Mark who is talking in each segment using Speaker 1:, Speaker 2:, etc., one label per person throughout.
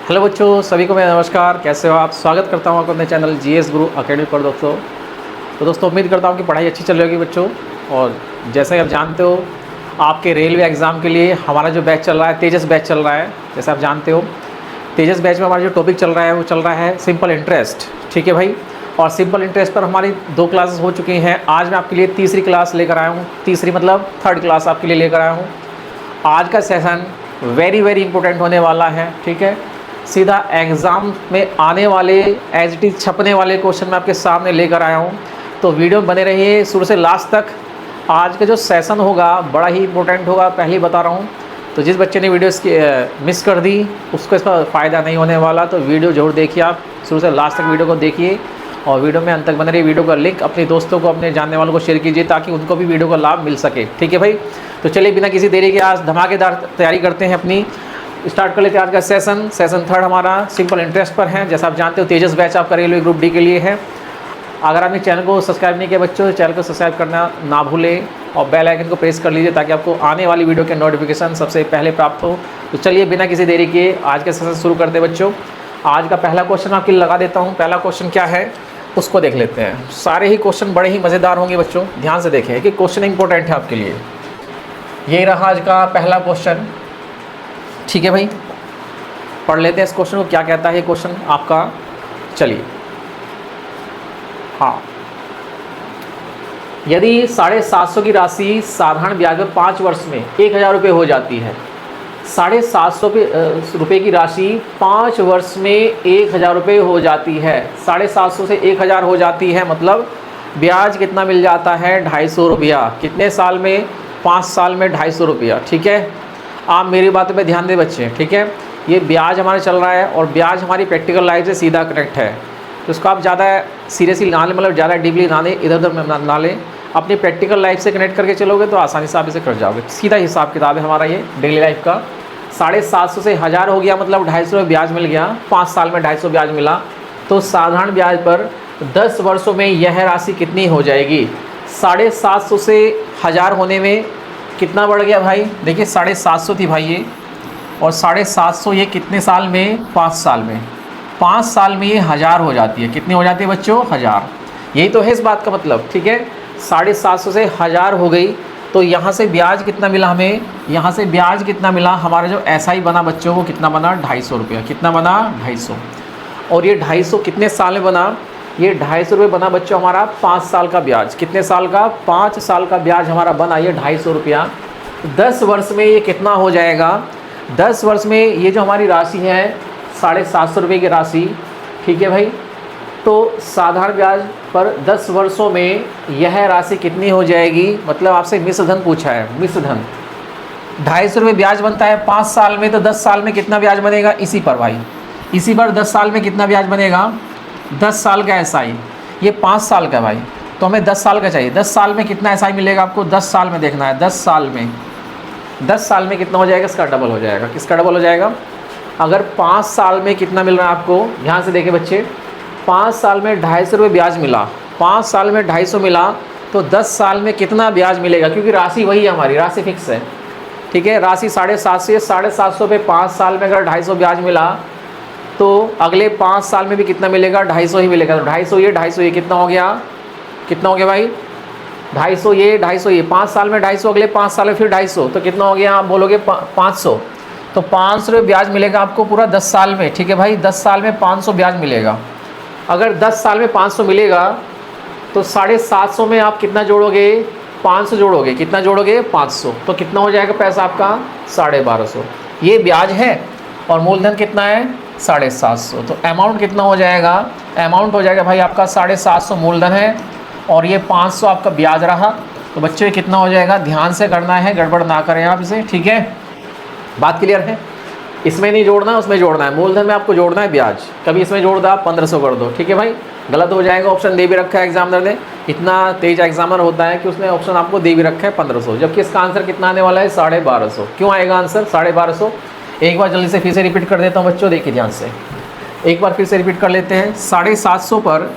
Speaker 1: Hello बच्चों, सभी को मेरा नमस्कार। कैसे हो आप? स्वागत करता हूँ आपको अपने चैनल जीएस गुरु अकेडमी पर दोस्तों। तो दोस्तों उम्मीद करता हूँ कि पढ़ाई अच्छी चल रही होगी बच्चों। और जैसा कि आप जानते हो, आपके रेलवे एग्ज़ाम के लिए हमारा जो बैच चल रहा है, तेजस बैच चल रहा है। जैसे आप जानते हो, तेजस बैच में हमारा जो टॉपिक चल रहा है वो चल रहा है सिंपल इंटरेस्ट। ठीक है भाई। और सिंपल इंटरेस्ट पर हमारी 2 क्लासेस हो चुकी हैं। आज मैं आपके लिए तीसरी क्लास लेकर आया हूँ। तीसरी मतलब 3rd क्लास आपके लिए लेकर आया हूँ। आज का सेशन वेरी इंपॉर्टेंट होने वाला है। ठीक है, सीधा एग्ज़ाम में आने वाले एज इट इज़ छपने वाले क्वेश्चन मैं आपके सामने लेकर आया हूँ। तो वीडियो में बने रहिए शुरू से लास्ट तक। आज का जो सेशन होगा बड़ा ही इंपॉर्टेंट होगा, पहले ही बता रहा हूँ। तो जिस बच्चे ने वीडियो इसकी मिस कर दी उसको इसका फ़ायदा नहीं होने वाला। तो वीडियो ज़रूर देखिए, आप शुरू से लास्ट तक वीडियो को देखिए और वीडियो में अंत तक बने रहिए। वीडियो का लिंक अपने दोस्तों को, अपने जानने वालों को शेयर कीजिए ताकि उनको भी वीडियो का लाभ मिल सके। ठीक है भाई। तो चलिए बिना किसी देरी के आज धमाकेदार तैयारी करते हैं अपनी। स्टार्ट कर लेते हैं आज का सेशन 3rd हमारा सिंपल इंटरेस्ट पर है। जैसा आप जानते हो, तेजस बैच आपका रेलवे ग्रुप डी के लिए है। अगर आपने चैनल को सब्सक्राइब नहीं किया बच्चों, तो चैनल को सब्सक्राइब करना ना भूलें और बेल आइकन को प्रेस कर लीजिए ताकि आपको आने वाली वीडियो के नोटिफिकेशन सबसे पहले प्राप्त हो। तो चलिए बिना किसी देरी के आज का सेशन शुरू करते हैं बच्चों। आज का पहला क्वेश्चन आपके लिए लगा देता हूँ। पहला क्वेश्चन क्या है उसको देख लेते हैं। सारे ही क्वेश्चन बड़े ही मज़ेदार होंगे बच्चों, ध्यान से देखें कि क्वेश्चन इंपॉर्टेंट है आपके लिए। ये रहा आज का पहला क्वेश्चन। ठीक है भाई, पढ़ लेते हैं इस क्वेश्चन को, क्या कहता है ये क्वेश्चन आपका। चलिए, हाँ, यदि 750 की राशि साधारण ब्याज में 5 वर्ष में 1000 रुपये हो जाती है, 750 रुपये की राशि 5 वर्ष में 1000 रुपये हो जाती है। 750 से 1000 हो जाती है, मतलब ब्याज कितना मिल जाता है? 250 रुपया। कितने साल में? 5 साल में 250 रुपया। ठीक है, आप मेरी बातों पे ध्यान दें बच्चे। ठीक है, ये ब्याज हमारा चल रहा है और ब्याज हमारी प्रैक्टिकल लाइफ से सीधा कनेक्ट है। तो उसको आप ज़्यादा सीरियसली ना लें, मतलब ज़्यादा डीपली ना लें, इधर उधर ना लें। अपनी प्रैक्टिकल लाइफ से कनेक्ट करके चलोगे तो आसानी से आप इसे कर जाओगे। सीधा हिसाब किताब है हमारा ये डेली लाइफ का। 750 से 1000 हो गया, मतलब 250 रुपये ब्याज मिल गया। 5 साल में 250 ब्याज मिला। तो साधारण ब्याज पर 10 वर्षों में यह राशि कितनी हो जाएगी? 750 से 1000 होने में कितना बढ़ गया भाई? देखिए 750 थी भाई ये, और 750 ये कितने साल में? 5 साल में। 5 साल में ये 1000 हो जाती है। कितनी हो जाती है बच्चों? 1000। यही तो है इस बात का मतलब। ठीक है, 750 से 1000 हो गई। तो यहाँ से ब्याज कितना मिला हमें? यहाँ से ब्याज कितना मिला? हमारा जो एसआई बना बच्चों वो कितना बना? 250 रुपया। कितना बना? 250। और ये 250 कितने साल में बना? ये 250 रुपये बना बच्चों हमारा 5 साल का ब्याज। कितने साल का? 5 साल का ब्याज हमारा बना ये 250 रुपया। 10 वर्ष में ये कितना हो जाएगा? 10 वर्ष में ये जो हमारी राशि है 750 रुपये की राशि। ठीक है भाई, तो साधारण ब्याज पर 10 वर्षों में यह राशि कितनी हो जाएगी? मतलब आपसे मिश्रधन पूछा है, मिश्रधन। 250 रुपये ब्याज बनता है 5 साल में, तो 10 साल में कितना ब्याज बनेगा? इसी पर भाई, इसी पर 10 साल में कितना ब्याज बनेगा? 10 साल का एसआई। ये 5 साल का भाई, तो हमें 10 साल का चाहिए। 10 साल में कितना एसआई मिलेगा आपको? 10 साल में देखना है। 10 साल में, 10 साल में कितना हो जाएगा? इसका डबल हो जाएगा। किसका डबल हो जाएगा? अगर 5 साल में कितना मिल रहा है आपको, ध्यान से देखें बच्चे। 5 साल में 250 रुपये ब्याज मिला, 5 साल में 250 मिला, तो 10 साल में कितना ब्याज मिलेगा? क्योंकि राशि वही है हमारी, राशि फिक्स है। ठीक है, राशि 750 पे 5 साल में अगर 250 ब्याज मिला तो अगले 5 साल में भी कितना मिलेगा? 250 ही मिलेगा। तो 250 ये कितना हो गया? कितना हो गया भाई? 250 ये 5 साल में 250, अगले 5 साल में फिर 250, तो कितना हो गया? आप बोलोगे 500। तो 500 रुपये ब्याज मिलेगा आपको पूरा 10 साल में। ठीक है भाई, 10 साल में 500 ब्याज मिलेगा। अगर 10 साल में 500 मिलेगा तो 750 में आप कितना जोड़ोगे? 500 जोड़ोगे। कितना जोड़ोगे? 500। तो कितना हो जाएगा पैसा आपका? 1250। ये ब्याज है और मूलधन कितना है? 750। तो अमाउंट कितना हो जाएगा? अमाउंट हो जाएगा भाई आपका 750 मूलधन है और ये 500 आपका ब्याज रहा। तो बच्चे कितना हो जाएगा? ध्यान से करना है, गड़बड़ ना करें आप इसे। ठीक है, बात क्लियर है? इसमें नहीं जोड़ना है, उसमें जोड़ना है। मूलधन में आपको जोड़ना है ब्याज। कभी इसमें जोड़ दो आप 1500 कर दो। ठीक है भाई, गलत हो जाएगा। ऑप्शन दे भी रखा है एग्जामिनर ने, इतना तेज एग्जामिनर होता है कि उसने ऑप्शन आपको दे भी रखा है 1500, जबकि इसका आंसर कितना आने वाला है? 1250। क्यों आएगा आंसर 1250? एक बार जल्दी से फिर से रिपीट कर देता हूँ बच्चों, देखिए ध्यान से। एक बार फिर से रिपीट कर लेते हैं। 750 पर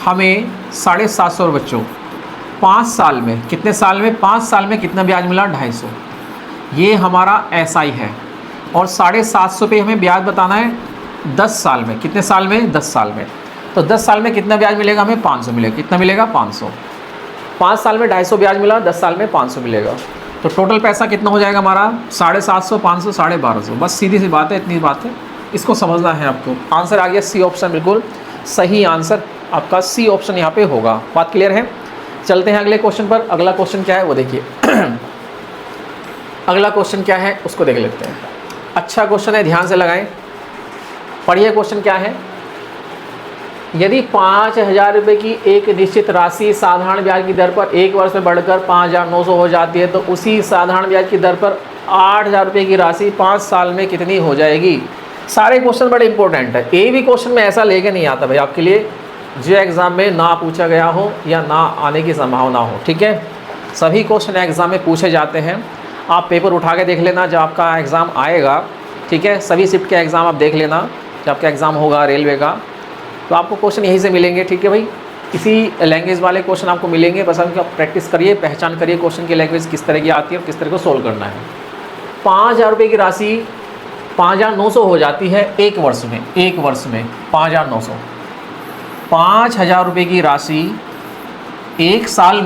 Speaker 1: हमें 750 बच्चों 5 साल में, कितने साल में? 5 साल में कितना ब्याज मिला? 250। ये हमारा एसआई है और 750 पे हमें ब्याज बताना है 10 साल में, कितने साल में? 10 साल में। तो 10 साल में कितना ब्याज मिलेगा हमें? 500 मिलेगा। कितना मिलेगा? 500। 5 साल में 250 ब्याज मिला, 10 साल में 500 मिलेगा। तो टोटल पैसा कितना हो जाएगा हमारा? 750, 500, 1250। बस सीधी सी बात है, इतनी बात है, इसको समझना है आपको। आंसर आ गया सी ऑप्शन, बिल्कुल सही आंसर आपका सी ऑप्शन यहाँ पे होगा। बात क्लियर है? चलते हैं अगले क्वेश्चन पर। अगला क्वेश्चन क्या है वो देखिए। अगला क्वेश्चन क्या है उसको देख लेते हैं। अच्छा क्वेश्चन है, ध्यान से लगाएं, पढ़िए क्वेश्चन क्या है। यदि 5,000 रुपये की एक निश्चित राशि साधारण ब्याज की दर पर 1 वर्ष में बढ़कर 5,900 हो जाती है, तो उसी साधारण ब्याज की दर पर 8,000 रुपये की राशि 5 साल में कितनी हो जाएगी? सारे क्वेश्चन बड़े इंपॉर्टेंट है। एक भी क्वेश्चन में ऐसा लेके नहीं आता भाई आपके लिए जो एग्ज़ाम में ना पूछा गया हो या ना आने की संभावना हो। ठीक है, सभी क्वेश्चन एग्ज़ाम में पूछे जाते हैं। आप पेपर उठा के देख लेना जब आपका एग्ज़ाम आएगा। ठीक है, सभी शिफ्ट के एग्ज़ाम आप देख लेना जब आपका एग्ज़ाम होगा रेलवे का, तो आपको क्वेश्चन यहीं से मिलेंगे। ठीक है भाई, इसी लैंग्वेज वाले क्वेश्चन आपको मिलेंगे। बस आप प्रैक्टिस करिए, पहचान करिए क्वेश्चन की लैंग्वेज किस तरह की आती है और किस तरह को सोल्व करना है। 5,000 रुपये की राशि 5,900 हो जाती है एक वर्ष में। एक वर्ष में 5,900। 5,000 रुपये की राशि एक साल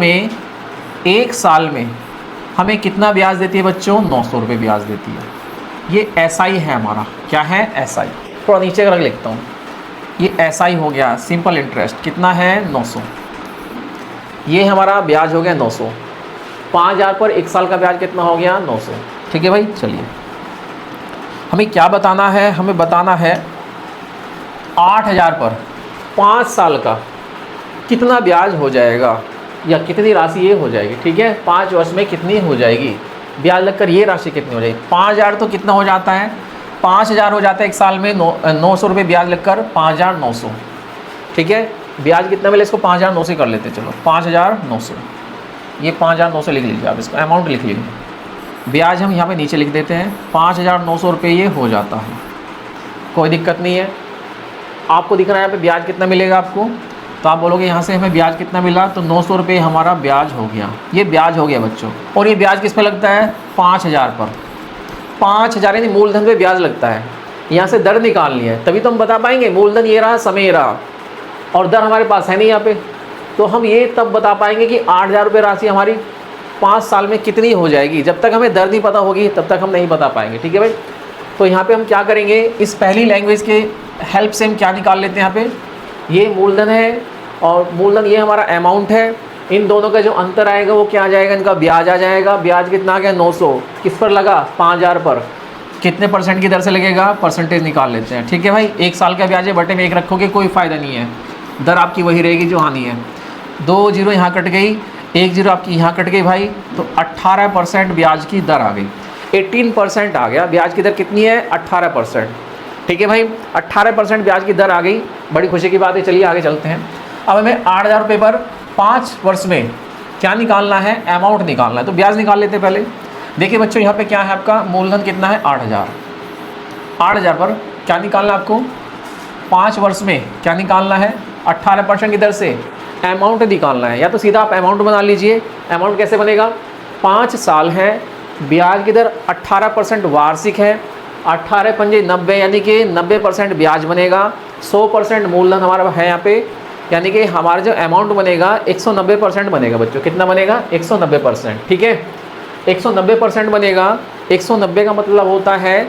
Speaker 1: में हमें कितना ब्याज देती है बच्चों? 900 रुपये ब्याज देती है। ये SI है हमारा। क्या है? SI। थोड़ा नीचे का लिखता हूँ, ये SI हो गया, सिंपल इंटरेस्ट। कितना है? 900। ये हमारा ब्याज हो गया 900। 5,000 पर एक साल का ब्याज कितना हो गया? 900। ठीक है भाई, चलिए हमें क्या बताना है? हमें बताना है 8,000 पर 5 साल का कितना ब्याज हो जाएगा या कितनी राशि ये हो जाएगी। ठीक है, 5 वर्ष में कितनी हो जाएगी ब्याज लगकर, ये राशि कितनी हो जाएगी? 5,000 तो कितना हो जाता है? 5,000 हो जाता है एक साल में। 900 रुपये ब्याज लगकर 5,900। ठीक है, ब्याज कितना मिले इसको 5,900 कर लेते हैं। चलो 5,900, ये 5,900 लिख लीजिए आप, इसको अमाउंट लिख लीजिए। ब्याज हम यहाँ पे नीचे लिख देते हैं। 5,900 रुपये ये हो जाता है, कोई दिक्कत नहीं है। आपको दिख रहा है यहाँ पे ब्याज कितना मिलेगा आपको, तो आप बोलोगे यहाँ से हमें ब्याज कितना मिला, तो 900 रुपये हमारा ब्याज हो गया। ये ब्याज हो गया बच्चों। और ये ब्याज किस पे लगता है? 5,000 पर। 5,000 यानी मूलधन पे ब्याज लगता है। यहाँ से दर निकालनी है तभी तो हम बता पाएंगे। मूलधन ये रहा, समय ये रहा, और दर हमारे पास है नहीं यहाँ पे, तो हम ये तब बता पाएंगे कि 8,000 रुपये राशि हमारी 5 साल में कितनी हो जाएगी। जब तक हमें दर नहीं पता होगी तब तक हम नहीं बता पाएंगे। ठीक है भाई, तो यहाँ पे हम क्या करेंगे, इस पहली लैंग्वेज के हेल्प से हम क्या निकाल लेते हैं। यहाँ पे ये मूलधन है और मूलधन ये हमारा अमाउंट है। इन दोनों का जो अंतर आएगा वो क्या आ जाएगा? इनका ब्याज आ जाएगा। ब्याज कितना आ गया? 900। किस पर लगा? 5,000 पर। कितने परसेंट की दर से लगेगा? परसेंटेज निकाल लेते हैं। ठीक है भाई, एक साल का ब्याज है, बटे में 1 रखोगे कोई फ़ायदा नहीं है, दर आपकी वही रहेगी जो आनी है। 2 जीरो यहाँ कट गई, 1 जीरो आपकी यहाँ कट गई भाई, तो 18% ब्याज की दर आ गई। 18% आ गया ब्याज की दर। कितनी है? 18%। ठीक है भाई, 18% ब्याज की दर आ गई, बड़ी खुशी की बात है। चलिए आगे चलते हैं। अब हमें 8,000 रुपये पर 5 वर्ष में क्या निकालना है? अमाउंट निकालना है। तो ब्याज निकाल लेते हैं पहले। देखिए बच्चों, यहाँ पे क्या है आपका मूलधन कितना है? 8,000। 8,000 पर क्या निकालना है आपको? 5 वर्ष में क्या निकालना है? 18% की दर से अमाउंट निकालना है। या तो सीधा आप अमाउंट बना लीजिए। अमाउंट कैसे बनेगा? 5 साल है, ब्याज की दर 18% वार्षिक है, 18 पंजे 90, यानी कि 90% ब्याज बनेगा। 100% मूलधन हमारा है यहाँ पे, यानी कि हमारा जो अमाउंट बनेगा 190% बनेगा बच्चों। कितना बनेगा? 190%। ठीक है, 190% बनेगा। 190 का मतलब होता है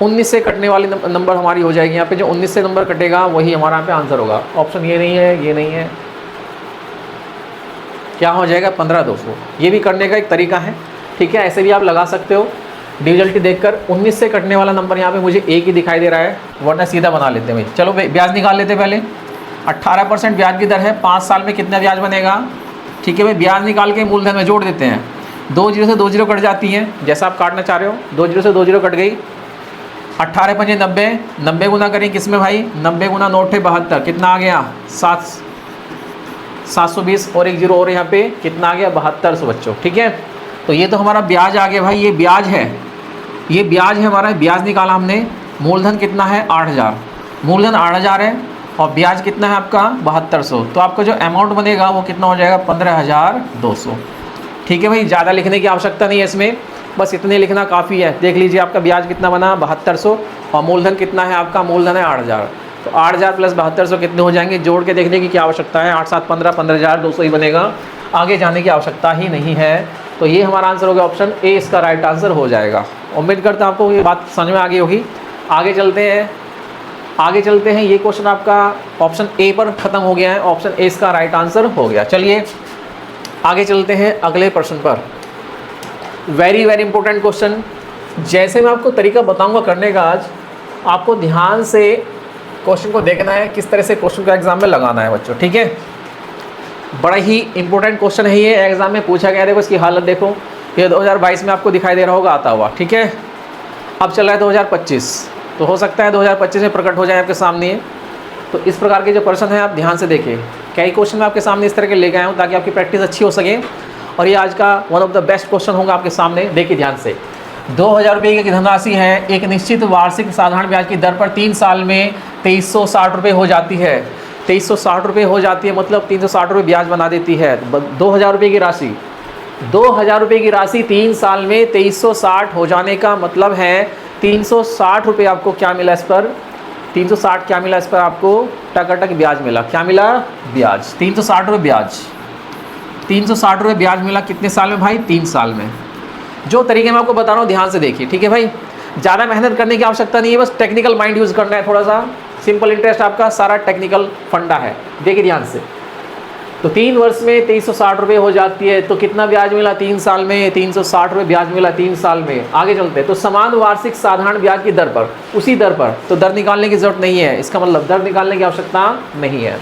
Speaker 1: 19 से कटने वाली नंबर हमारी हो जाएगी। यहाँ पे जो 19 से नंबर कटेगा वही हमारा यहाँ पे आंसर होगा। ऑप्शन ये नहीं है, ये नहीं है, क्या हो जाएगा? 15,200। ये भी करने का एक तरीका है। ठीक है, ऐसे भी आप लगा सकते हो। डिविजलिटी देखकर 19 से कटने वाला नंबर यहाँ पे मुझे एक ही दिखाई दे रहा है, वरना सीधा बना लेते हैं भाई। चलो ब्याज निकाल लेते हैं पहले। 18% ब्याज की दर है, 5 साल में कितना ब्याज बनेगा? ठीक है भाई, ब्याज निकाल के मूलधन में जोड़ देते हैं। 2 जीरो से 2 जीरो कट जाती हैं, जैसा आप काटना चाह रहे हो। 2 जीरो से 2 जीरो कट गई। 18 पंजे 90, 90 गुना करें किस में भाई? 90 गुना 9 72, कितना आ गया? 720 और 1 जीरो और यहाँ पे कितना आ गया? 7200 बच्चों। ठीक है, तो ये तो हमारा ब्याज आ गया भाई, ये ब्याज है, ये ब्याज है हमारा। ब्याज निकाला हमने। मूलधन कितना है? 8,000। मूलधन 8,000 है और ब्याज कितना है आपका? 7200। तो आपका जो अमाउंट बनेगा वो कितना हो जाएगा? 15,200। ठीक है भाई, ज़्यादा लिखने की आवश्यकता नहीं है इसमें, बस इतने लिखना काफ़ी है। देख लीजिए आपका ब्याज कितना बना? 7200 और मूलधन कितना है आपका, मूलधन है 8,000। तो 8,000 प्लस 7200 कितने हो जाएंगे, जोड़ के देखने की क्या आवश्यकता है, 8 7 15, 15,200 ही बनेगा, आगे जाने की आवश्यकता ही नहीं है। तो ये हमारा आंसर हो गया, ऑप्शन ए इसका राइट आंसर हो जाएगा। उम्मीद करता हूँ आपको ये बात समझ में आ गई होगी। आगे चलते हैं, ये क्वेश्चन आपका ऑप्शन ए पर ख़त्म हो गया है, ऑप्शन ए इसका राइट आंसर हो गया। चलिए आगे चलते हैं अगले प्रश्न पर। Very very important question. जैसे मैं आपको तरीका बताऊंगा करने का, आज आपको ध्यान से क्वेश्चन को देखना है, किस तरह से क्वेश्चन को एग्जाम में लगाना है बच्चों, ठीक है। बड़ा ही इंपॉर्टेंट क्वेश्चन है ये, एग्जाम में पूछा गया। देखो इसकी हालत देखो, ये 2022 में आपको दिखाई दे रहा होगा आता हुआ, ठीक है। अब चल रहा है 2025, तो हो सकता है 2025 में प्रकट हो जाए आपके सामने। तो इस प्रकार के जो प्रश्न हैं आप ध्यान से देखें। कई क्वेश्चन मैं आपके सामने इस तरह के लेके आया हूँ ताकि आपकी प्रैक्टिस अच्छी हो सके, और ये आज का one of the best question होगा आपके सामने। देखिए ध्यान से, 2,000 रुपये की धनराशि है, एक निश्चित वार्षिक साधारण ब्याज की दर पर 3 साल में 2360 रुपये हो जाती है। 2360 रुपये हो जाती है मतलब 360 रुपये ब्याज बना देती है। 2,000 रुपये की राशि, 2,000 रुपये की राशि 3 साल में 2360 हो जाने का मतलब है 360 रुपये आपको क्या मिला इस पर, 360 क्या मिला इस पर आपको, टकाटक ब्याज मिला। क्या मिला, ब्याज, 360 रुपये ब्याज, 360 रुपये ब्याज मिला। कितने साल में भाई, 3 साल में। जो तरीके मैं आपको बता रहा हूँ ध्यान से देखिए, ठीक है भाई। ज़्यादा मेहनत करने की आवश्यकता नहीं है, बस टेक्निकल माइंड यूज़ करना है थोड़ा सा। सिंपल इंटरेस्ट आपका सारा टेक्निकल फंडा है। देखिए ध्यान से, तो 3 वर्ष में 2360 रुपये हो जाती है, तो कितना ब्याज मिला 3 साल में, 360 रुपये ब्याज मिला 3 साल में। आगे चलते हैं, तो समान वार्षिक साधारण ब्याज की दर पर, उसी दर पर, तो दर निकालने की जरूरत नहीं है, इसका मतलब दर निकालने की आवश्यकता नहीं है।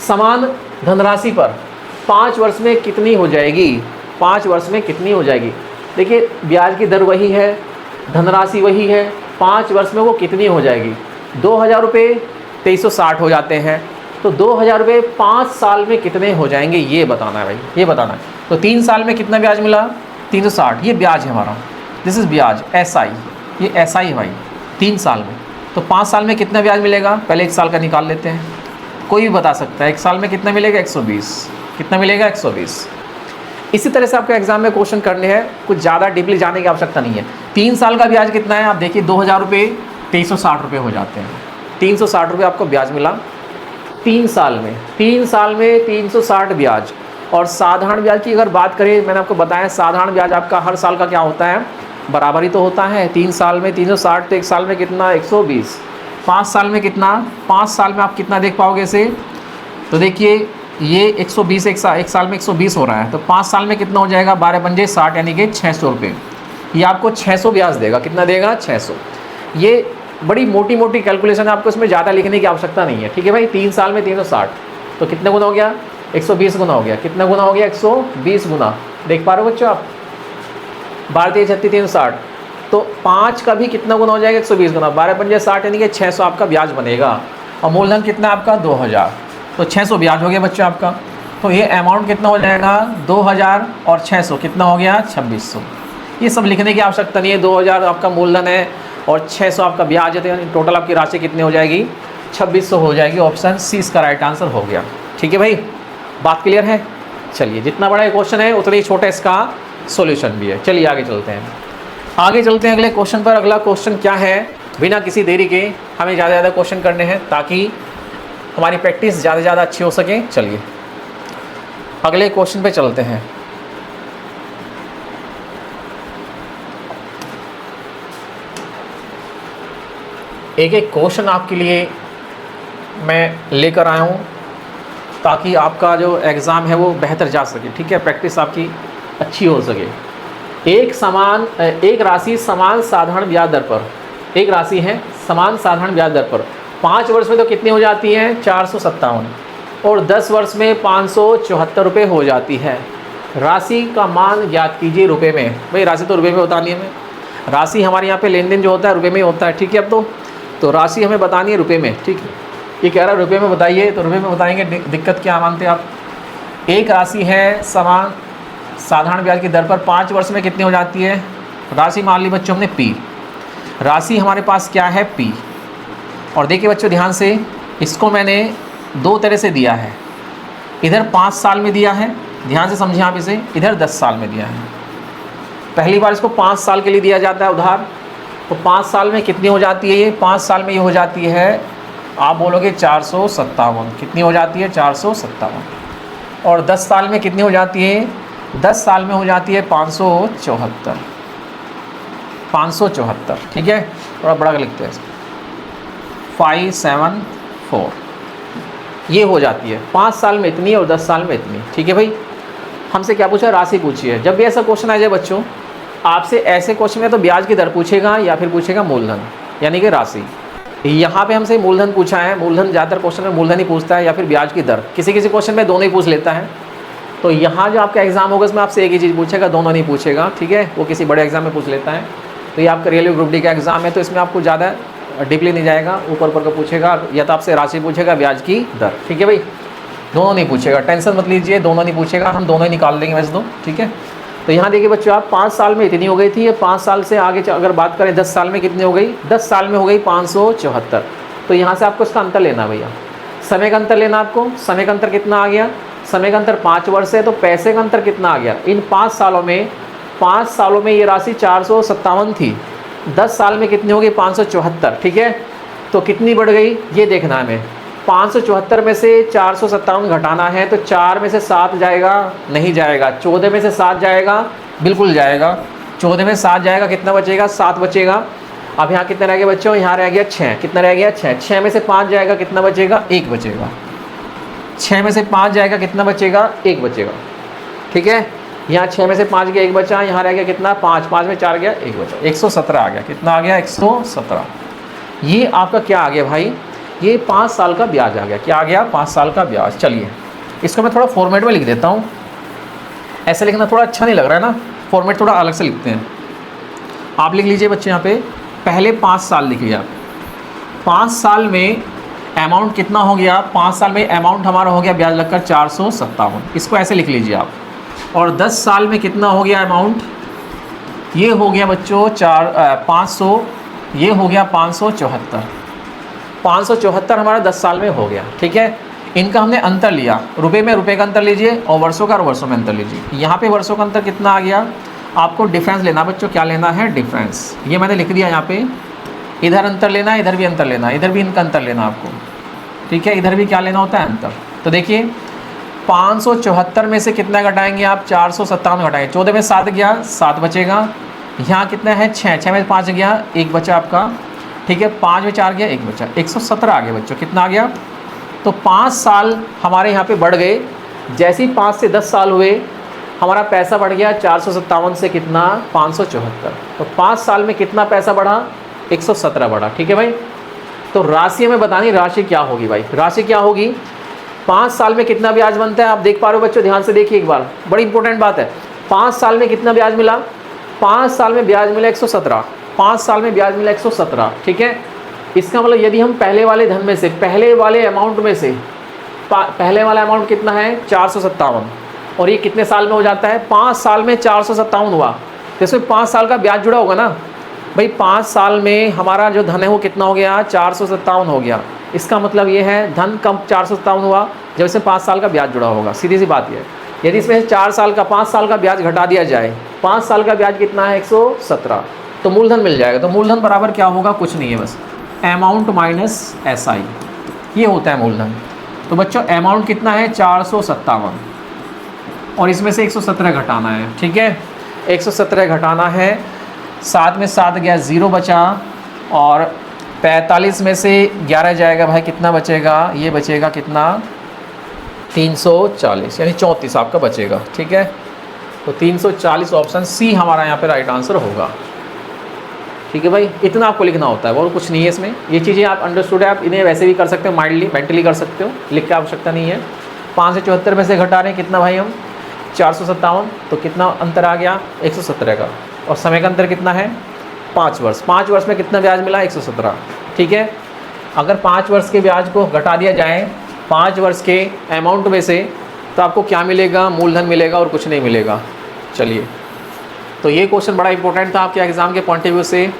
Speaker 1: समान धनराशि पर 5 वर्ष में कितनी हो जाएगी, 5 वर्ष में कितनी हो जाएगी। देखिए ब्याज की दर वही है, धनराशि वही है, 5 वर्ष में वो कितनी हो जाएगी। 2,000 रुपये 2360 हो जाते हैं, तो 2,000 रुपये 5 साल में कितने हो जाएंगे, ये बताना है भाई, ये बताना है। तो 3 साल में कितना ब्याज मिला, 360, ये ब्याज है हमारा, दिस इज़ ब्याज, SI, ये SI है भाई 3 साल में। तो 5 साल में कितना ब्याज मिलेगा, पहले 1 साल का निकाल लेते हैं, कोई भी बता सकता है। 1 साल में कितना मिलेगा, 120, कितना मिलेगा, 120। इसी तरह से आपको एग्जाम में क्वेश्चन करने हैं, कुछ ज़्यादा डीपली जाने की आवश्यकता नहीं है। 3 साल का ब्याज कितना है, आप देखिए 2,000 रुपये 2360 रुपये हो जाते हैं, 360 रुपये आपको ब्याज मिला 3 साल में, 3 साल में 360 ब्याज। और साधारण ब्याज की अगर बात करें, मैंने आपको बताया साधारण ब्याज आपका हर साल का क्या होता है, बराबर ही तो होता है। 3 साल में 360, तो 1 साल में कितना, 120। 5 साल में कितना, 5 साल में आप कितना देख पाओगे इसे, तो देखिए ये 120, एक साल में 120 हो रहा है, तो 5 साल में कितना हो जाएगा, 12 पंजे 60, यानी कि 600 रुपये। ये आपको 600 ब्याज देगा, कितना देगा, 600। ये बड़ी मोटी मोटी कैलकुलेशन है, आपको इसमें ज़्यादा लिखने की आवश्यकता नहीं है, ठीक है भाई। 3 साल में 360, तो कितने गुना हो गया, 120 गुना हो गया। कितना गुना हो गया, 120 गुना। देख पा रहे हो बच्चों आप, 12 3 36 360, तो 5 का भी कितना गुना हो जाएगा, 120 गुना, 12 पंजे 60, यानी कि 600 आपका ब्याज बनेगा। और मूलधन कितना आपका, 2,000, तो 600 ब्याज हो गया बच्चों आपका। तो ये अमाउंट कितना हो जाएगा, 2,000 और 600 कितना हो गया, 2600। ये सब लिखने की आवश्यकता नहीं है। 2,000 आपका मूलधन है और 600 आपका ब्याज है, तो यानी टोटल आपकी राशि कितनी हो जाएगी, 2600 हो जाएगी। ऑप्शन सी इसका राइट आंसर हो गया, ठीक है भाई, बात क्लियर है। चलिए, जितना बड़ा क्वेश्चन है उतना ही छोटा इसका सॉल्यूशन भी है। चलिए आगे चलते हैं, अगले क्वेश्चन पर। अगला क्वेश्चन क्या है, बिना किसी देरी के हमें ज़्यादा से ज़्यादा क्वेश्चन करने हैं ताकि हमारी प्रैक्टिस ज़्यादा से ज़्यादा अच्छी हो सके। चलिए अगले क्वेश्चन पे चलते हैं। एक एक क्वेश्चन आपके लिए मैं लेकर आया हूँ ताकि आपका जो एग्ज़ाम है वो बेहतर जा सके, ठीक है, प्रैक्टिस आपकी अच्छी हो सके। एक राशि समान साधारण ब्याज दर पर, एक राशि है समान साधारण ब्याज दर पर 5 वर्ष में तो कितनी हो जाती है, 457, और 10 वर्ष में 574 रुपये हो जाती है। राशि का मान ज्ञात कीजिए रुपए में। भाई राशि तो रुपए में बतानी है हमें, राशि हमारे यहाँ पे लेन देन जो होता है रुपए में होता है, ठीक है। अब तो राशि हमें बतानी है रुपए में, ठीक है। ये कह रहा है रुपए में बताइए, तो रुपए में बताएंगे, दिक्कत क्या मानते हैं आप। एक राशि है समान साधारण ब्याज की दर पर 5 वर्ष में कितनी हो जाती है, राशि मान ली बच्चों हमने P, राशि हमारे पास क्या है P। और देखिए बच्चों ध्यान से, इसको मैंने 2 तरह से दिया है, इधर 5 साल में दिया है, ध्यान से समझिए आप इसे, इधर 10 साल में दिया है। पहली बार इसको 5 साल के लिए दिया जाता है उधार, तो 5 साल में कितनी हो जाती है ये? 5 साल में ये हो जाती है, आप बोलोगे 457। कितनी हो जाती है? 457। और 10 साल में कितनी हो जाती है? 10 साल में हो जाती है 574। 574, ठीक है, थोड़ा बड़ा लिखते हैं, 574 ये हो जाती है। 5 साल में इतनी और 10 साल में इतनी, ठीक है भाई। हमसे क्या पूछा? राशि पूछी है। जब भी ऐसा क्वेश्चन आ जाए बच्चों, आपसे ऐसे क्वेश्चन में तो ब्याज की दर पूछेगा या फिर पूछेगा मूलधन यानी कि राशि। यहाँ पे हमसे मूलधन पूछा है, मूलधन ज़्यादातर क्वेश्चन में मूलधन ही पूछता है या फिर ब्याज की दर, किसी किसी क्वेश्चन में दोनों ही पूछ लेता है। तो यहाँ जो आपका एग्जाम होगा उसमें आपसे एक ही चीज़ पूछेगा, दोनों नहीं पूछेगा, ठीक है, वो किसी बड़े एग्जाम में पूछ लेता है। तो ये आपका रेलवे ग्रुप डी का एग्जाम है, तो इसमें आपको ज़्यादा डीपली नहीं जाएगा, ऊपर ऊपर का पूछेगा, या तो आपसे राशि पूछेगा, ब्याज की दर, ठीक है भाई। दोनों नहीं पूछेगा, टेंशन मत लीजिए, दोनों नहीं पूछेगा, हम दोनों ही निकाल देंगे वैसे तो, ठीक है। तो यहाँ देखिए बच्चों, आप 5 साल में इतनी हो गई थी, ये 5 साल से आगे अगर बात करें 10 साल में कितनी हो गई? 10 साल में हो गई 574। तो यहाँ से आपको इसका अंतर लेना भैया, समय का अंतर लेना आपको। समय का अंतर कितना आ गया? समय का अंतर 5 वर्ष है, तो पैसे का अंतर कितना आ गया? इन 5 सालों में ये राशि 457 थी, 10 साल में कितनी हो गई? 574, ठीक है। तो कितनी बढ़ गई ये देखना है हमें। 574 में से 457 घटाना है, तो 4 में से 7 जाएगा? नहीं जाएगा। 14 में से 7 जाएगा? बिल्कुल जाएगा। 14 में 7 जाएगा, कितना बचेगा? 7 बचेगा। अब यहाँ कितना रह गया बच्चों? यहाँ रह गया 6। कितना रह गया? 6। 6 में से 5 जाएगा, कितना बचेगा? 1 बचेगा। 6 में से 5 जाएगा, कितना बचेगा? 1 बचेगा, ठीक है। यहाँ 6 में से 5 गया, 1 बचा। यहाँ रह गया कितना? 5। 5 में 4 गया, 1 बचा। 117 आ गया। कितना आ गया? 117। ये आपका क्या आ गया भाई? ये 5 साल का ब्याज आ गया। क्या आ गया? 5 साल का ब्याज। चलिए इसको मैं थोड़ा फॉर्मेट में लिख देता हूँ, ऐसे लिखना थोड़ा अच्छा नहीं लग रहा है ना, फॉर्मेट थोड़ा अलग से लिखते हैं। आप लिख लीजिए बच्चे, यहाँ पे पहले 5 साल लिखिए आप। 5 साल में अमाउंट कितना हो गया? 5 साल में अमाउंट हमारा हो गया ब्याज लगकर 457, इसको ऐसे लिख लीजिए आप। और 10 साल में कितना हो गया अमाउंट? ये हो गया बच्चों 500, ये हो गया 574। 574 हमारा 10 साल में हो गया, ठीक है। इनका हमने अंतर लिया, रुपए में रुपए का अंतर लीजिए और वर्षों का वर्षों में अंतर लीजिए। यहाँ पे वर्षों का अंतर कितना आ गया? आपको डिफरेंस लेना बच्चों, क्या लेना है? डिफरेंस। ये मैंने लिख दिया यहाँ पे। इधर अंतर लेना है, इधर भी अंतर लेना है, इधर भी इनका अंतर लेना आपको, ठीक है। इधर भी क्या लेना होता है? अंतर। तो देखिए 574 में से कितना घटाएंगे आप? 457 घटाएंगे। 14 में 7 गया, 7 बचेगा। यहाँ कितना है? 6। 6 में 5 गया, 1 बचा आपका, ठीक है। 5 में 4 गया, 1 बचा। 117 आ गया बच्चों। कितना आ गया? तो 5 साल हमारे यहाँ पे बढ़ गए। जैसे ही 5 से 10 साल हुए, हमारा पैसा बढ़ गया 457 से कितना? 574। तो 5 साल में कितना पैसा बढ़ा? 117 बढ़ा, ठीक है भाई। तो राशि हमें बतानी, राशि क्या होगी भाई? राशि क्या होगी? 5 साल में कितना ब्याज बनता है? आप देख पा रहे हो बच्चों, ध्यान से देखिए एक बार, बड़ी इंपॉर्टेंट बात है। 5 साल में कितना ब्याज मिला? 5 साल में ब्याज मिला 117। 5 साल में ब्याज मिला 117, ठीक है। इसका मतलब यदि हम पहले वाले धन में से, पहले वाले अमाउंट में से, पहले वाला अमाउंट कितना है? 457, और ये कितने साल में हो जाता है? 5 साल में 457 हुआ, तो इसमें 5 साल का ब्याज जुड़ा होगा ना भाई। 5 साल में हमारा जो धन है वो कितना हो गया? 457 हो गया। इसका मतलब ये है धन कम 457 हुआ जब इसमें 5 साल का ब्याज जुड़ा होगा। सीधी सी बात ये है। यदि इसमें 4 साल का 5 साल का ब्याज घटा दिया जाए, 5 साल का ब्याज कितना है? 117, तो मूलधन मिल जाएगा। तो मूलधन बराबर क्या होगा? कुछ नहीं है, बस अमाउंट माइनस SI, ये होता है मूलधन। तो बच्चों अमाउंट कितना है? 457, और इसमें से 117 घटाना है, ठीक है। 117 घटाना है, 7 में 7 गया, 0 बचा। और 45 में से 11 जाएगा भाई, कितना बचेगा? ये बचेगा कितना? 340, यानी 34 आपका बचेगा, ठीक है। तो 340 ऑप्शन सी हमारा यहाँ पे राइट आंसर होगा, ठीक है भाई। इतना आपको लिखना होता है और कुछ नहीं है इसमें। ये चीज़ें आप अंडरस्टूड है, आप इन्हें वैसे भी कर सकते हो, माइंडली मेंटली कर सकते हो, लिख के आवश्यकता नहीं है। 5 से 74 में से घटा रहे हैं कितना भाई हम? 457, तो कितना अंतर आ गया? 117 का। और समय का अंतर कितना है? 5 वर्ष। 5 वर्ष में कितना ब्याज मिला? 117, ठीक है। अगर 5 वर्ष के ब्याज को घटा दिया जाए 5 वर्ष के अमाउंट में से, तो आपको क्या मिलेगा? मूलधन मिलेगा और कुछ नहीं मिलेगा। चलिए, तो ये क्वेश्चन बड़ा इंपॉर्टेंट था आपके एग्जाम के पॉइंट ऑफ व्यू से।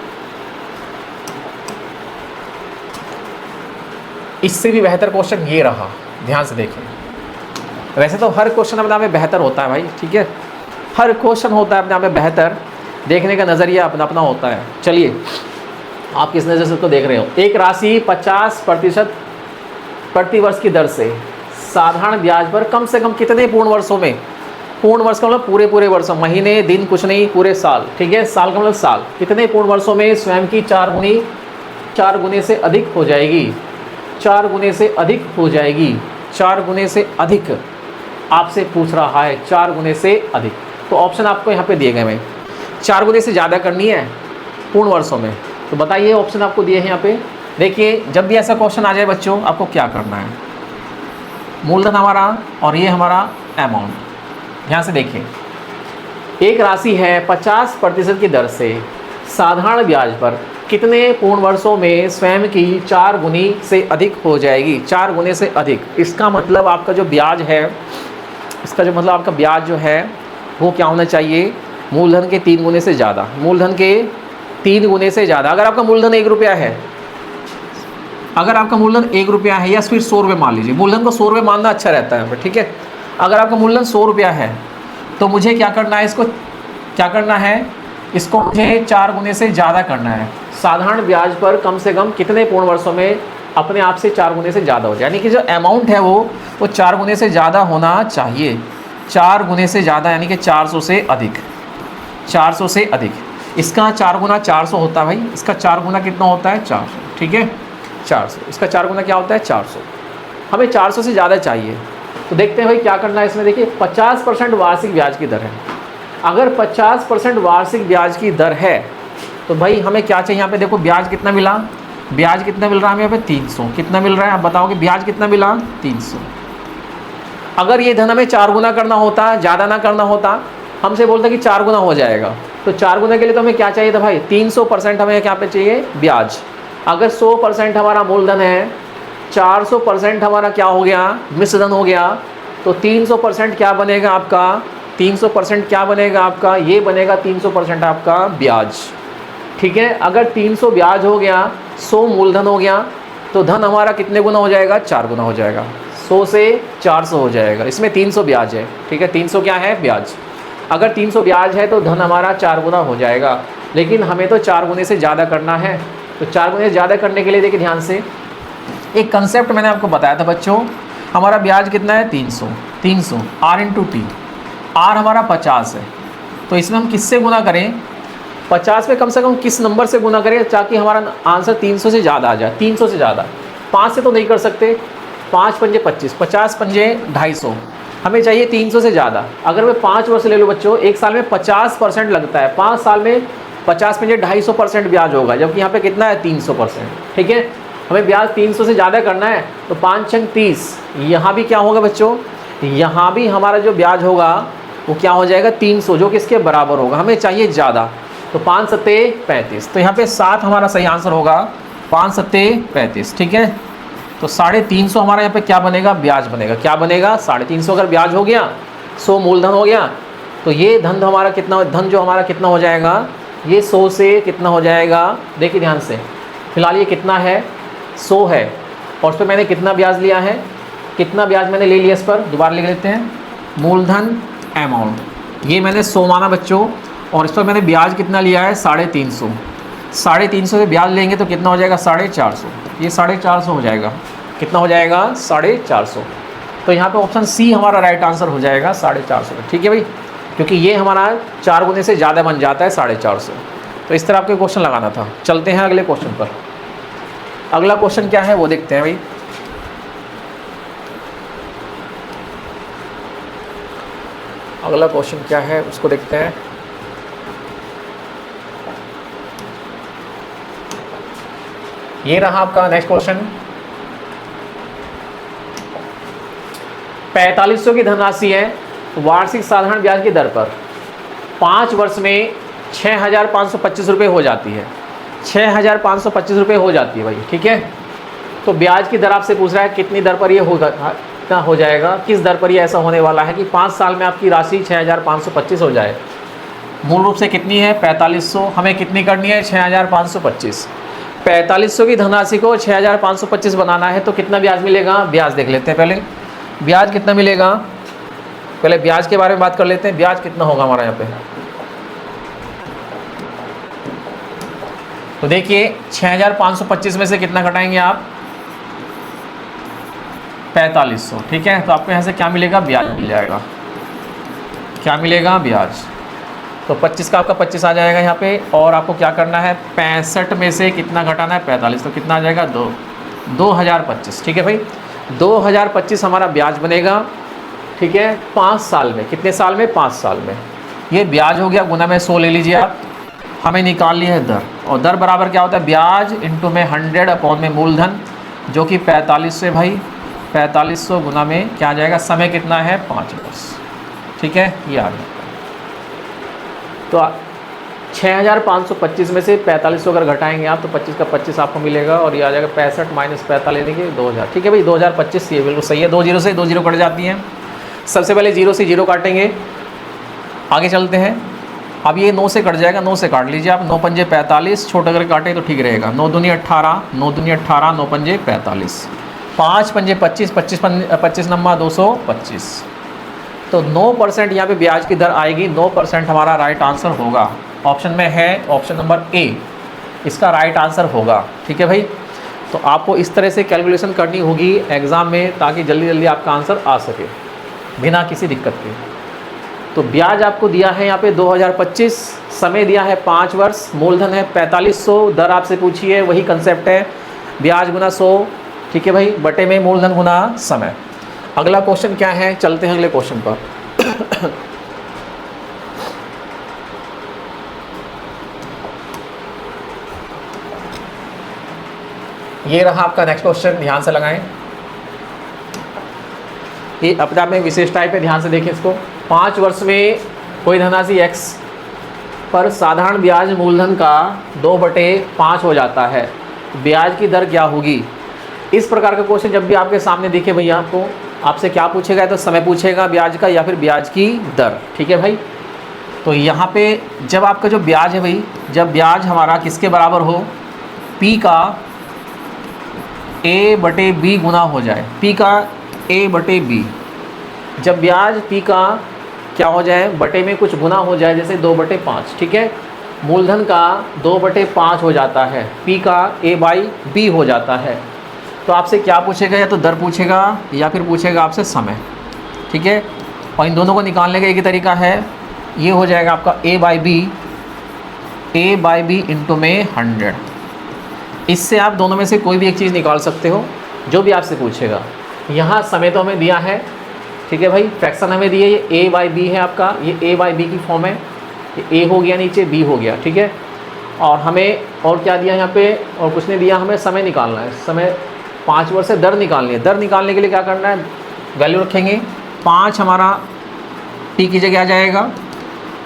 Speaker 1: इससे भी बेहतर क्वेश्चन ये रहा, ध्यान से देखें। वैसे तो हर क्वेश्चन अपने आप में बेहतर होता है भाई, ठीक है। हर क्वेश्चन होता है अपने आप में बेहतर, देखने का नज़रिया अपना अपना होता है। चलिए आप किस नज़र से उसको देख रहे हो। एक राशि 50% प्रति वर्ष की दर से साधारण ब्याज पर कम से कम कितने पूर्ण वर्षों में, पूर्ण वर्ष का मतलब पूरे पूरे वर्षों, महीने दिन कुछ नहीं, पूरे साल, ठीक है, साल का मतलब साल, कितने पूर्ण वर्षों में स्वयं की 4 गुने से अधिक हो जाएगी, 4 गुने से अधिक हो जाएगी, 4 गुने से अधिक आपसे पूछ रहा है, 4 गुने से अधिक। तो ऑप्शन आपको यहाँ पे दिए गए हैं, 4 गुने से ज़्यादा करनी है पूर्ण वर्षों में, तो बताइए ऑप्शन आपको दिए हैं यहाँ पे। देखिए जब भी ऐसा क्वेश्चन आ जाए बच्चों, आपको क्या करना है, मूलधन हमारा और ये हमारा अमाउंट, ध्यान से देखिए, एक राशि है 50% की दर से साधारण ब्याज पर कितने पूर्ण वर्षों में स्वयं की 4 गुनी से अधिक हो जाएगी, 4 गुने से अधिक। इसका मतलब आपका जो ब्याज है, इसका जो मतलब आपका ब्याज जो है वो क्या होना चाहिए, मूलधन के 3 गुने से ज़्यादा, मूलधन के 3 गुने से ज़्यादा। अगर आपका मूलधन 1 रुपया है, अगर आपका मूलधन 1 रुपया है या फिर 100 रुपये मान लीजिए, मूलधन को 100 रुपये मानना अच्छा रहता है, ठीक है। अगर आपका मूलधन 100 रुपया है तो मुझे क्या करना है, इसको क्या करना है, इसको मुझे 4 गुने से ज़्यादा करना है। साधारण ब्याज पर कम से कम कितने पूर्ण वर्षों में अपने आप से 4 गुने से ज़्यादा हो जाए, यानी कि जो अमाउंट है वो 4 गुने से ज़्यादा होना चाहिए, 4 गुने से ज़्यादा, यानी कि 400 से अधिक, 400 से अधिक। इसका 4 गुना 400 होता है भाई, इसका 4 गुना कितना होता है, 400, ठीक है, 400, इसका 4 गुना क्या होता है, 400। हमें 400 से ज़्यादा चाहिए, तो देखते हैं भाई क्या करना है इसमें। देखिए 50% वार्षिक ब्याज की दर है, अगर 50% वार्षिक ब्याज की दर है तो भाई हमें क्या चाहिए यहाँ पे, देखो ब्याज कितना मिला, ब्याज कितना मिल रहा है हमें यहाँ पे 300, कितना मिल रहा है आप बताओगे, ब्याज कितना मिला 300। अगर ये धन हमें 4 गुना करना होता, ज़्यादा ना करना होता, हमसे बोलता कि 4 गुना हो जाएगा, तो 4 गुना के लिए तो हमें क्या चाहिए था भाई, 300% हमें यहाँ पे चाहिए ब्याज। अगर 100% हमारा मूलधन है, 400% हमारा क्या हो गया, मिश्रधन हो गया, तो 300% क्या बनेगा आपका, 300% क्या बनेगा आपका, ये बनेगा 300% आपका ब्याज, ठीक है। अगर 300 ब्याज हो गया, 100 मूलधन हो गया, तो धन हमारा कितने गुना हो जाएगा, 4 गुना हो जाएगा, 100 से 400 हो जाएगा। इसमें 300 ब्याज है, ठीक है, 300 क्या है, ब्याज। अगर 300 ब्याज है तो धन हमारा 4 गुना हो जाएगा, लेकिन हमें तो 4 गुने से ज़्यादा करना है। तो 4 गुने से ज़्यादा करने के लिए देखिए ध्यान से, एक कंसेप्ट मैंने आपको बताया था बच्चों, हमारा ब्याज कितना है 300, 300 R इंटू टी, R हमारा 50 है, तो इसमें हम किससे गुना करें, 50 में कम से कम किस नंबर से गुना करें ताकि हमारा आंसर 300 से ज़्यादा आ जाए, 300 से ज़्यादा। 5 से तो नहीं कर सकते, 5 पंजे 25, 50 पंजे 250, हमें चाहिए 300 से ज़्यादा। अगर मैं 5 वर्ष ले लूँ बच्चों, एक साल में 50% लगता है, 5 साल में 50 पंजे 250% ब्याज होगा, जबकि यहाँ पे कितना है 300%, ठीक है। हमें ब्याज 300 से ज़्यादा करना है, तो 5 छंग 30, यहाँ भी क्या होगा बच्चों, यहाँ भी हमारा जो ब्याज होगा वो क्या हो जाएगा 300, जो किसके बराबर होगा, हमें चाहिए ज़्यादा, तो 5 सत्ते 35, तो यहाँ पे 7 हमारा सही आंसर होगा, 5 सत्ते 35, ठीक है। तो 350 हमारा यहाँ पे क्या बनेगा, ब्याज बनेगा, क्या बनेगा 350। अगर ब्याज हो गया, 100 मूलधन हो गया, तो ये धन हमारा कितना, धन जो हमारा कितना हो जाएगा, ये 100 से कितना हो जाएगा, देखिए ध्यान से, फिलहाल ये कितना है 100 है, और उस पर मैंने कितना ब्याज लिया है, कितना ब्याज मैंने ले लिया, इस पर दोबारा लिख लेते हैं, मूलधन अमाउंट, ये मैंने 100 माना बच्चों, और इस पर मैंने ब्याज कितना लिया है 350, 350 से ब्याज लेंगे तो कितना हो जाएगा 450, ये 450 हो जाएगा, कितना हो जाएगा 450। तो यहाँ पे ऑप्शन सी हमारा राइट आंसर हो जाएगा 450, ठीक है भाई, क्योंकि ये हमारा 4 गुने से ज़्यादा बन जाता है 450। तो इस तरह आपको क्वेश्चन लगाना था। चलते हैं अगले क्वेश्चन पर। अगला क्वेश्चन क्या है वो देखते हैं भाई। अगला क्वेश्चन क्या है उसको देखते हैं। ये रहा आपका नेक्स्ट क्वेश्चन। 4500 की धनराशि है वार्षिक साधारण ब्याज की दर पर 5 वर्ष में 6525 रुपये हो जाती है, 6525 रुपये हो जाती है भाई, ठीक है। तो ब्याज की दर आपसे पूछ रहा है कितनी दर पर ये होगा, कितना हो जाएगा, किस दर पर ये ऐसा होने वाला है कि 5 साल में आपकी राशि 6525 हो जाए। मूल रूप से कितनी है 4500, हमें कितनी करनी है 6525। 4500 की धनराशि को 6525 बनाना है तो कितना ब्याज मिलेगा, ब्याज देख लेते हैं पहले, ब्याज कितना मिलेगा, पहले ब्याज के बारे में बात कर लेते हैं। ब्याज कितना होगा हमारा यहाँ पे, तो देखिए 6525 में से कितना घटाएंगे आप, 4500, ठीक है। तो आपको यहाँ से क्या मिलेगा, ब्याज मिल जाएगा। क्या मिलेगा, ब्याज। तो 25 का आपका 25 आ जाएगा यहाँ पे, और आपको क्या करना है, 65 में से कितना घटाना है, 45, तो कितना आ जाएगा, 2025, ठीक है भाई। 2025 हमारा ब्याज बनेगा, ठीक है, 5 साल में। कितने साल में, 5 साल में। ये ब्याज हो गया, गुना में 100 ले लीजिए आप। हमें निकाल ली है दर, और दर बराबर क्या होता है, ब्याज इंटू में 100 अपॉन में मूलधन, जो कि 45 से भाई 4500 गुना में क्या आ जाएगा, समय कितना है, 5 वर्ष, ठीक है, ये आ गया। तो 6525 में से 4500 अगर घटाएंगे आप, तो 25 का 25 आपको मिलेगा, और ये आ जाएगा 65 माइनस 45 देंगे 2000, ठीक है भाई। 2025 ये बिल्कुल सही है। 2 जीरो से 2 जीरो कट जाती हैं। सबसे पहले 0 से 0 काटेंगे, आगे चलते हैं। अब ये 9 से कट जाएगा, 9 से काट लीजिए आप। 9 पंजे 45, छोटा करके काटे तो ठीक रहेगा। 9 दूनी 18, 9 दूनी 18, 9 पंजे 45, 5 पंजे 25, 25 नम्मा 225। तो 9% यहाँ पे ब्याज की दर आएगी। 9% हमारा राइट आंसर होगा। ऑप्शन में है ऑप्शन नंबर ए, इसका राइट आंसर होगा, ठीक है भाई। तो आपको इस तरह से कैलकुलेशन करनी होगी एग्ज़ाम में, ताकि जल्दी जल्दी आपका आंसर आ सके बिना किसी दिक्कत के। तो ब्याज आपको दिया है यहाँ पे 2025, समय दिया है 5 वर्ष, मूलधन है 4500, दर आपसे पूछी है, वही कंसेप्ट है, ब्याज गुना 100, ठीक है भाई, बटे में मूलधन गुना समय। अगला क्वेश्चन क्या है, चलते हैं अगले क्वेश्चन पर। ये रहा आपका नेक्स्ट क्वेश्चन, ध्यान से लगाएं। ये अपने आप में विशेष टाइप है, ध्यान से देखें इसको। 5 वर्ष में कोई धनराशि x पर साधारण ब्याज मूलधन का 2/5 हो जाता है, ब्याज की दर क्या होगी। इस प्रकार का क्वेश्चन जब भी आपके सामने दिखे भैया, आपसे क्या पूछेगा, तो समय पूछेगा ब्याज का या फिर ब्याज की दर, ठीक है भाई। तो यहाँ पे जब आपका जो ब्याज है भाई, जब ब्याज हमारा किसके बराबर हो, P का A/B गुना हो जाए, P का A/B, जब ब्याज P का क्या हो जाए, बटे में कुछ गुना हो जाए, जैसे 2/5, ठीक है, मूलधन का 2/5 हो जाता है, P का A/B हो जाता है। तो आपसे क्या पूछेगा, या तो दर पूछेगा या फिर पूछेगा आपसे समय, ठीक है। और इन दोनों को निकालने का एक ही तरीका है, ये हो जाएगा आपका A/B इंटू में 100। इससे आप दोनों में से कोई भी एक चीज़ निकाल सकते हो, जो भी आपसे पूछेगा। यहाँ समय तो हमें दिया है, ठीक है भाई, फ्रैक्शन हमें दिए, ये A/B है आपका, ये A/B की फॉर्म है, ये A हो गया नीचे, B हो गया, ठीक है। और हमें और क्या दिया यहाँ पे, और कुछ नहीं दिया, हमें समय निकालना है। समय 5 वर्ष से दर निकालनी है। दर निकालने के लिए क्या करना है, वैल्यू रखेंगे, 5 हमारा T की जगह आ जाएगा,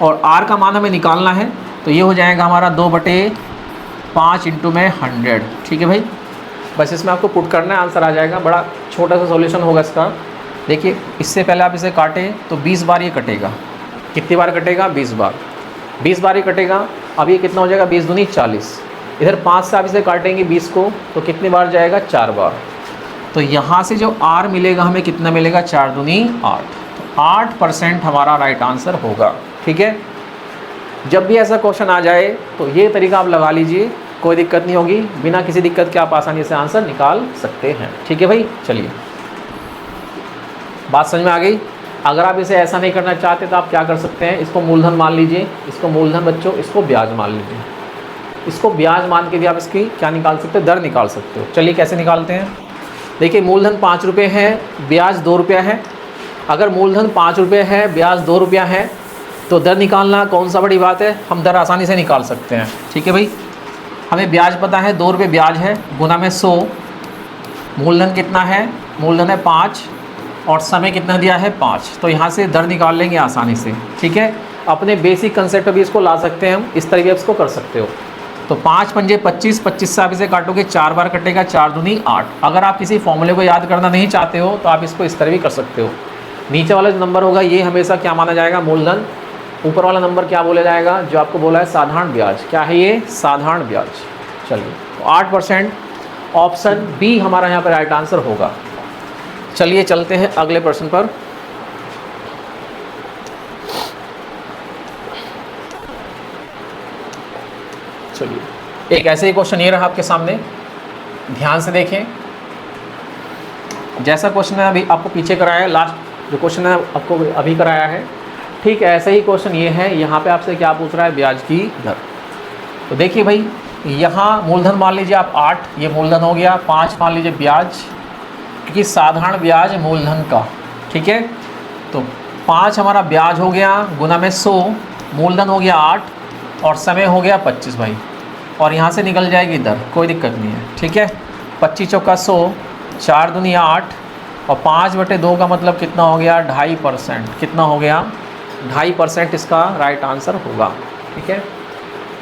Speaker 1: और R का मान हमें निकालना है, तो ये हो जाएगा हमारा 2/5 इंटू में 100, ठीक है भाई। बस इसमें आपको पुट करना है, आंसर आ जाएगा। बड़ा छोटा सा सॉल्यूशन होगा इसका। देखिए, इससे पहले आप इसे काटें तो 20 बार ये कटेगा। कितनी बार कटेगा, 20 बार, 20 बार ये कटेगा। अब ये कितना हो जाएगा, 20 दूनी 40। इधर 5 से आप इसे काटेंगे 20 को, तो कितनी बार जाएगा, 4 बार। तो यहाँ से जो R मिलेगा हमें, कितना मिलेगा, 4 दूनी 8। तो 8% हमारा राइट आंसर होगा, ठीक है। जब भी ऐसा क्वेश्चन आ जाए तो ये तरीका आप लगा लीजिए, कोई दिक्कत नहीं होगी, बिना किसी दिक्कत के आप आसानी से आंसर निकाल सकते हैं, ठीक है भाई। चलिए, बात समझ में आ गई। अगर आप इसे ऐसा नहीं करना चाहते तो आप क्या कर सकते हैं, इसको मूलधन मान लीजिए, इसको मूलधन बच्चों, इसको ब्याज मान लीजिए। इसको ब्याज मान के भी आप इसकी क्या निकाल सकते हो, दर निकाल सकते हो। चलिए कैसे निकालते हैं। देखिए, मूलधन 5 रुपये है, ब्याज 2 रुपया है। अगर मूलधन 5 रुपये है, ब्याज 2 रुपया है, तो दर निकालना कौन सा बड़ी बात है, हम दर आसानी से निकाल सकते हैं, ठीक है भाई। हमें ब्याज पता है, 2 रुपये ब्याज है, गुना में 100, मूलधन कितना है, मूलधन है 5, और समय कितना दिया है, 5। तो यहाँ से दर निकाल लेंगे आसानी से, ठीक है। अपने बेसिक कंसेप्ट भी इसको ला सकते हैं हम, इस तरीके से इसको कर सकते हो। तो 5 पंजे 25, 25 से आप इसे काटोगे, 4 बार कटेगा, 4 दूनी 8। अगर आप किसी फॉर्मूले को याद करना नहीं चाहते हो तो आप इसको इस तरह भी कर सकते हो। नीचे वाला जो नंबर होगा ये हमेशा क्या माना जाएगा, मूलधन। ऊपर वाला नंबर क्या बोला जाएगा, जो आपको बोला है साधारण ब्याज। क्या है ये, साधारण ब्याज। चलिए, तो 8%, ऑप्शन बी हमारा यहाँ पर राइट आंसर होगा। चलिए चलते हैं अगले प्रश्न पर। चलिए, एक ऐसे ही क्वेश्चन ये रहा आपके सामने, ध्यान से देखें। जैसा क्वेश्चन है अभी आपको पीछे कराया है, लास्ट जो क्वेश्चन है आपको अभी कराया है, ठीक है, ऐसे ही क्वेश्चन ये है। यहाँ पे आपसे क्या पूछ रहा है, ब्याज की दर। तो देखिए भाई, यहाँ मूलधन मान लीजिए आप 8, ये मूलधन हो गया, 5 मान लीजिए ब्याज, क्योंकि साधारण ब्याज मूलधन का, ठीक है। तो 5 हमारा ब्याज हो गया, गुना में 100, मूलधन हो गया 8 और समय हो गया 25 भाई, और यहाँ से निकल जाएगी दर, कोई दिक्कत नहीं है, ठीक है। 25 चौका 100, 4 दूनी 8 और 5/2 का मतलब कितना हो गया, 2.5%। कितना हो गया, 2.5% इसका राइट आंसर होगा, ठीक है।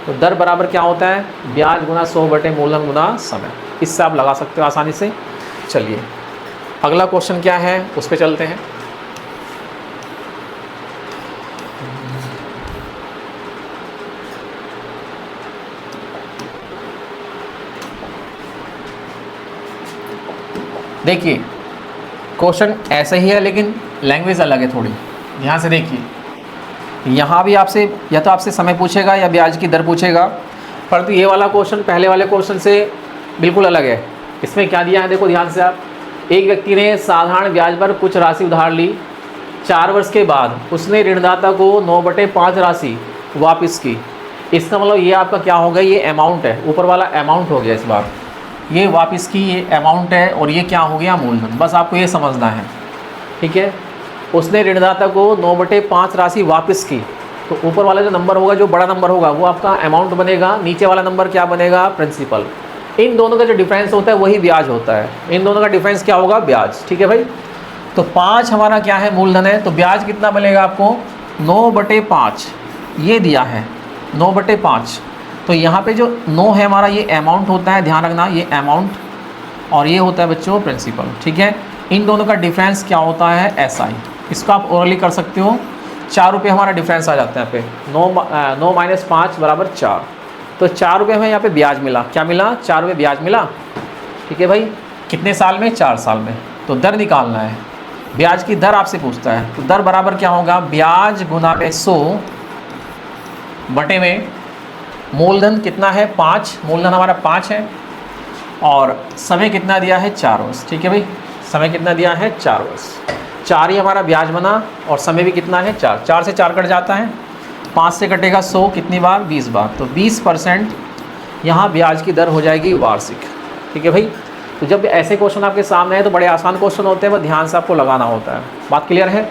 Speaker 1: तो दर बराबर क्या होता है, ब्याज गुना 100 मूलधन गुना समय। इससे आप लगा सकते हो आसानी से। चलिए अगला क्वेश्चन क्या है उस पर चलते हैं। देखिए क्वेश्चन ऐसा ही है लेकिन लैंग्वेज अलग है थोड़ी, ध्यान से देखिए। यहाँ भी आपसे या तो आपसे समय पूछेगा या ब्याज की दर पूछेगा, परंतु ये वाला क्वेश्चन पहले वाले क्वेश्चन से बिल्कुल अलग है। इसमें क्या दिया है देखो ध्यान से आप, एक व्यक्ति ने साधारण ब्याज पर कुछ राशि उधार ली, 4 वर्ष के बाद उसने ऋणदाता को 9/5 राशि वापस की। इसका मतलब ये आपका क्या होगा, ये अमाउंट है, ऊपर वाला अमाउंट हो गया इस बार, ये वापस की ये अमाउंट है और ये क्या हो गया, मूलधन। बस आपको ये समझना है, ठीक है। उसने ऋणदाता को 9/5 राशि वापस की, तो ऊपर वाला जो नंबर होगा, जो बड़ा नंबर होगा वो आपका अमाउंट बनेगा, नीचे वाला नंबर क्या बनेगा, प्रिंसिपल। इन दोनों का जो डिफरेंस होता है वही ब्याज होता है, इन दोनों का डिफरेंस क्या होगा, ब्याज, ठीक है भाई। तो 5 हमारा क्या है, मूलधन है, तो ब्याज कितना मिलेगा आपको, 9/5 ये दिया है, 9/5। तो यहाँ पे जो 9 है हमारा, ये अमाउंट होता है, ध्यान रखना, ये अमाउंट, और ये होता है बच्चों प्रिंसिपल, ठीक है। इन दोनों का डिफरेंस क्या होता है, SI। इसको आप ओरली कर सकते हो, 4 रुपये हमारा डिफरेंस आ जाता है यहाँ पे, 9 - 5 = 4। तो 4 रुपये हमें यहाँ पे ब्याज मिला, क्या मिला, 4 रुपये ब्याज मिला, ठीक है भाई। कितने साल में, 4 साल में। तो दर निकालना है, ब्याज की दर आपसे पूछता है, तो दर बराबर क्या होगा, ब्याज गुना 100 बटे में मूलधन कितना है, 5, मूलधन हमारा 5 है, और समय कितना दिया है, 4 वर्ष, ठीक है भाई। समय कितना दिया है, 4 वर्ष। 4 ही हमारा ब्याज बना और समय भी कितना है, 4। 4 से 4 कट जाता है, 5 से कटेगा 100, कितनी बार, 20 बार। तो 20% यहाँ ब्याज की दर हो जाएगी वार्षिक, ठीक है भाई। तो जब ऐसे क्वेश्चन आपके सामने है तो बड़े आसान क्वेश्चन होते हैं, बस ध्यान से आपको लगाना होता है। बात क्लियर है।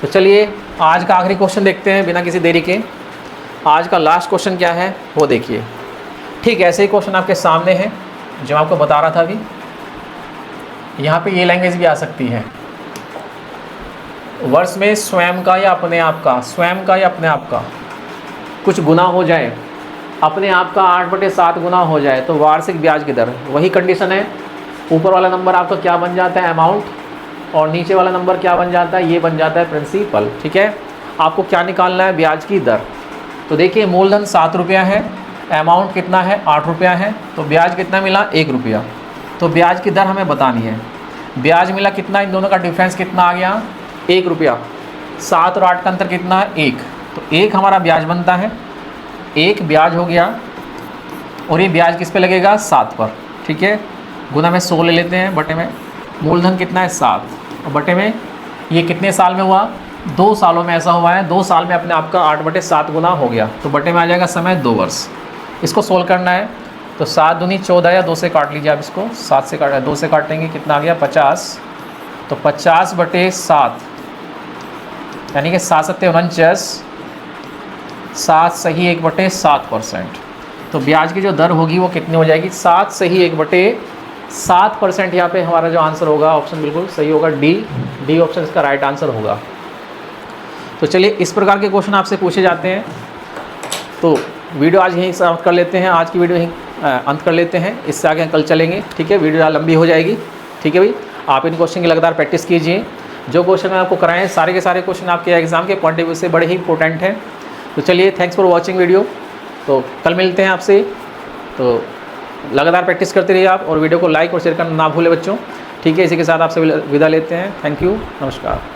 Speaker 1: तो चलिए आज का आखिरी क्वेश्चन देखते हैं बिना किसी देरी के। आज का लास्ट क्वेश्चन क्या है वो देखिए। ठीक ऐसे ही क्वेश्चन आपके सामने है जो आपको बता रहा था अभी। यहाँ पे ये लैंग्वेज भी आ सकती है, वर्ष में स्वयं का या अपने आप का, स्वयं का या अपने आप का कुछ गुना हो जाए, अपने आप का 8/7 गुना हो जाए तो वार्षिक ब्याज की दर। वही कंडीशन है, ऊपर वाला नंबर आपका क्या बन जाता है, अमाउंट, और नीचे वाला नंबर क्या बन जाता है, ये बन जाता है प्रिंसिपल, ठीक है। आपको क्या निकालना है, ब्याज की दर। तो देखिए मूलधन 7 रुपया है, अमाउंट कितना है, 8 रुपया है, तो ब्याज कितना मिला, 1 रुपया। तो ब्याज की दर हमें बतानी है। ब्याज मिला कितना, इन दोनों का डिफरेंस कितना आ गया, 1 रुपया। 7 और 8 का अंतर कितना है, 1। तो 1 हमारा ब्याज बनता है, 1 ब्याज हो गया, और ये ब्याज किस पे लगेगा, 7 पर, ठीक है। गुना में 100 ले लेते हैं, बटे में मूलधन कितना है, 7, और बटे में ये कितने साल में हुआ, 2 सालों में ऐसा हुआ है, 2 साल में अपने आपका 8/7 गुना हो गया। तो बटे में आ जाएगा समय 2 वर्ष। इसको सोल्व करना है तो 7 दूनी 14 या 2 से काट लीजिए आप इसको, 7 से काटा 2 से काटेंगे कितना आ गया, 50। तो 50/7 यानी कि 7 7 49, 7 सही 1/7%। तो ब्याज की जो दर होगी वो कितनी हो जाएगी, 7 सही 1/7%। यहाँ पे हमारा जो आंसर होगा ऑप्शन बिल्कुल सही होगा, डी ऑप्शन इसका राइट आंसर होगा। तो चलिए इस प्रकार के क्वेश्चन आपसे पूछे जाते हैं। तो वीडियो आज यहीं समाप्त कर लेते हैं, आज की वीडियो यहीं अंत कर लेते हैं, इससे आगे कल चलेंगे, ठीक है। वीडियो लंबी हो जाएगी, ठीक है भाई। आप इन क्वेश्चन की लगातार प्रैक्टिस कीजिए। जो क्वेश्चन मैं आपको कराएं सारे के सारे क्वेश्चन आपके एग्जाम के पॉइंट ऑफ व्यू से बड़े ही इंपॉर्टेंट हैं। तो चलिए थैंक्स फॉर वॉचिंग वीडियो। तो कल मिलते हैं आपसे। तो लगातार प्रैक्टिस करते रहिए आप, और वीडियो को लाइक और शेयर करना ना भूलें बच्चों, ठीक है। इसी के साथ आपसे विदा लेते हैं। थैंक यू, नमस्कार।